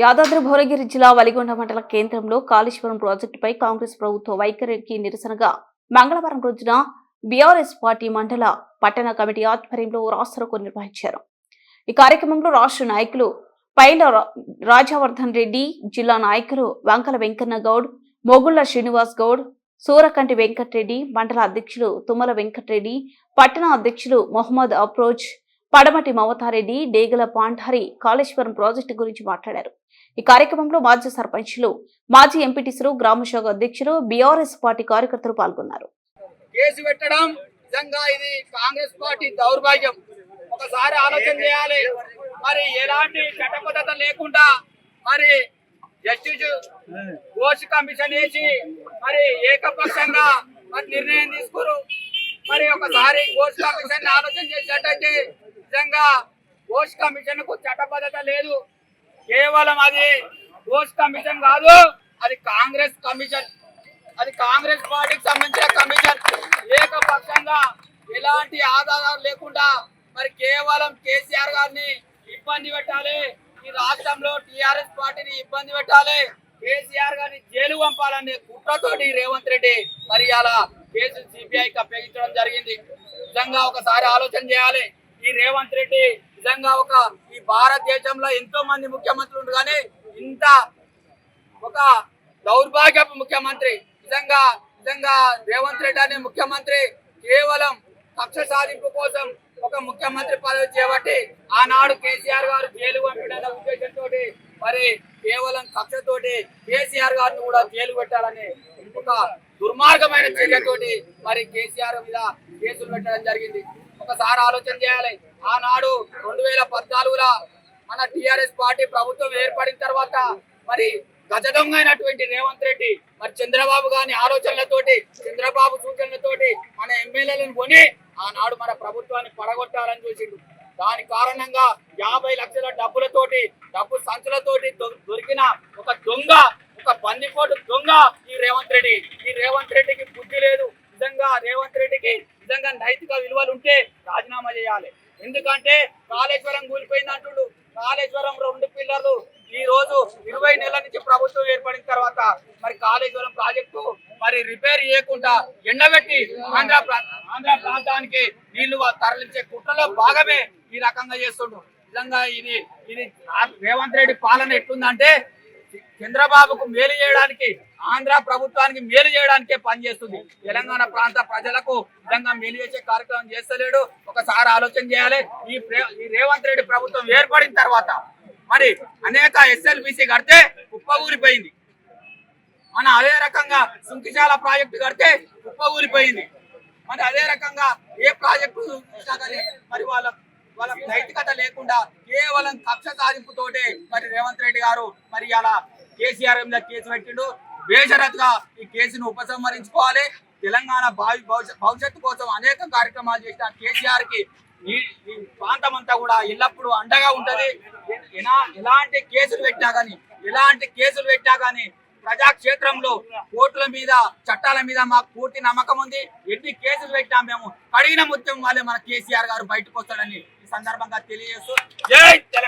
యాదాద్రి భువనగిరి జిల్లా వలిగొండ మండల కేంద్రంలో కాళేశ్వరం ప్రాజెక్టుపై కాంగ్రెస్ ప్రభుత్వ వైఖరికి నిరసనగా మంగళవారం రోజున బీఆర్ఎస్ పార్టీ మండల పట్టణ కమిటీ ఆధ్వర్యంలో రాస్తారోకో నిర్వహించారు. ఈ కార్యక్రమంలో రాష్ట్ర నాయకులు పైల రాజవర్ధన్ రెడ్డి, జిల్లా నాయకులు వంకల వెంకన్న గౌడ్, మొగుళ్ల శ్రీనివాస్ గౌడ్, సూరకంటి వెంకటరెడ్డి, మండల అధ్యక్షులు తుమ్మల వెంకటరెడ్డి, పట్టణ అధ్యక్షులు మొహమ్మద్ అప్రోజ్, పడమటి మమతారెడ్డి, డేగల పాంఠారి కాళేశ్వరం ప్రాజెక్టు గురించి మాట్లాడారు. ఈ కార్యక్రమంలో మాజీ సర్పంచ్లు, మాజీ ఎంపీటీసీలు, గ్రామ శాఖ అధ్యక్షులు, బీఆర్ఎస్ పార్టీ కార్యకర్తలు పాల్గొన్నారు. కేసు పెట్టడం నిజంగా ఇది కాంగ్రెస్ పార్టీ దౌర్భాగ్యం. ఒకసారి ఆలోచన చేయాలి. మరి ఎలాంటి చట్టబద్ధత లేకుండా మరి జస్టిస్ ఘోష్ కమిషన్ వేసి మరి ఏకపక్షంగా మరి నిర్ణయం తీసుకురు. మరి ఒకసారి ఘోష్ కమిషన్ ఆలోచన చేసినట్టయితే నిజంగా ఘోష్ కమిషన్ కు చట్టబద్ధత లేదు. కేవలం అది ఘోష్ కమిషన్ కాదు, అది కాంగ్రెస్ కమిషన్. అది కాంగ్రెస్ పార్టీకి సంబంధించిన కమిషన్. ఏకపక్షంగా ఎలాంటి ఆధారాలు లేకుండా మరి కేవలం కేసీఆర్ గారిని ఇబ్బంది పెట్టాలి, ఈ రాష్ట్రంలో టీఆర్ఎస్ పార్టీని ఇబ్బంది పెట్టాలి, కేసీఆర్ గారిని జైలు పంపాలనే కుట్రతోటి రేవంత్ రెడ్డి మరి అలా కేసు సిబిఐకి అప్పగించడం జరిగింది. నిజంగా ఒకసారి ఆలోచన చేయాలి. ఈ రేవంత్ రెడ్డి నిజంగా ఈ భారతదేశంలో ఎంతో మంది ముఖ్యమంత్రులు కానీ ఇంత ఒక దౌర్భాగ్యపు ముఖ్యమంత్రి నిజంగా రేవంత్ రెడ్డి అనే ముఖ్యమంత్రి కేవలం కక్ష సాధింపు కోసం ఒక ముఖ్యమంత్రి పదవి చేపట్టి ఆనాడు కేసీఆర్ గారు జైలు పంపిన ఉద్దేశంతో మరి కేవలం కక్షతోటి కేసీఆర్ గారిని కూడా జైలు పెట్టాలని ఒక దుర్మార్గమైన చర్యతోటి మరి కేసీఆర్ మీద కేసులు పెట్టడం జరిగింది. ఒకసారి ఆలోచన చేయాలి. ఆనాడు 2014లో మన టీఆర్ఎస్ పార్టీ ప్రభుత్వం ఏర్పడిన తర్వాత మరి గజ దొంగ అయినటువంటి రేవంత్ రెడ్డి మరి చంద్రబాబు గారి ఆలోచనలతోటి, చంద్రబాబు సూచనలతోటి మన ఎమ్మెల్యేలను కొని ఆనాడు మన ప్రభుత్వాన్ని పడగొట్టాలని చూసిండు. దాని కారణంగా 50 లక్షల డబ్బు సంచులతోటి దొరికిన ఒక దొంగ, ఒక బందిపోటు దొంగ ఈ రేవంత్ రెడ్డి. ఈ రేవంత్ రెడ్డికి బుద్ధి లేదు. నిజంగా రేవంత్ రెడ్డికి నిజంగా నైతిక విలువలు ఉంటే రాజీనామా చేయాలి. ఎందుకంటే కాళేశ్వరం కూలిపోయింది అంటుడు. కాళేశ్వరం 2 పిల్లర్లు ఈ రోజు 20 నెలల నుంచి ప్రభుత్వం ఏర్పడిన తర్వాత మరి కాళేశ్వరం ప్రాజెక్టు మరి రిపేర్ చేయకుండా ఎండబెట్టి ఆంధ్ర ప్రాంతానికి నీళ్లు తరలించే కుట్రలో భాగమే ఈ రకంగా చేస్తుండ్రు. నిజంగా ఇది రేవంత్ రెడ్డి పాలన ఎట్లుందంటే చంద్రబాబుకు మేలు చేయడానికి, ఆంధ్ర ప్రభుత్వానికి మేలు చేయడానికే పనిచేస్తుంది. తెలంగాణ ప్రాంత ప్రజలకు నిజంగా మేలు చేసే కార్యక్రమం చేస్తలేడు. ఒకసారి ఆలోచన చేయాలి. ఈ రేవంత్ రెడ్డి ప్రభుత్వం ఏర్పడిన తర్వాత మరి అనేక ఎస్ఎల్బిసి కడితే కుప్పగూలిపోయింది. మన అదే రకంగా సుంకిశాల ప్రాజెక్టు కడితే కుప్పగూలిపోయింది. మరి అదే రకంగా ఏ ప్రాజెక్టు మరి వాళ్ళ నైతికత లేకుండా కేవలం కక్ష సాధింపుతోటే మరి రేవంత్ రెడ్డి గారు మరి అలా కేసీఆర్ మీద కేసు పెట్టిండు. బేషరత్గా ఈ కేసును ఉపసంహరించుకోవాలి. తెలంగాణ భవిష్యత్తు కోసం అనేక కార్యక్రమాలు చేసిన కేసీఆర్ కి ఈ ప్రాంతం అంతా కూడా ఎల్లప్పుడూ అండగా ఉంటది. ఎలాంటి కేసులు పెట్టినా కానీ ప్రజాక్షేత్రంలో కోర్టుల మీద, చట్టాల మీద మాకు పూర్తి నమ్మకం ఉంది. ఎన్ని కేసులు పెట్టినా మేము కడిగిన ముత్యం వాళ్ళే మన కేసీఆర్ గారు బయటకు వస్తాడని ఈ సందర్భంగా తెలియజేస్తూ జై తెలంగాణ.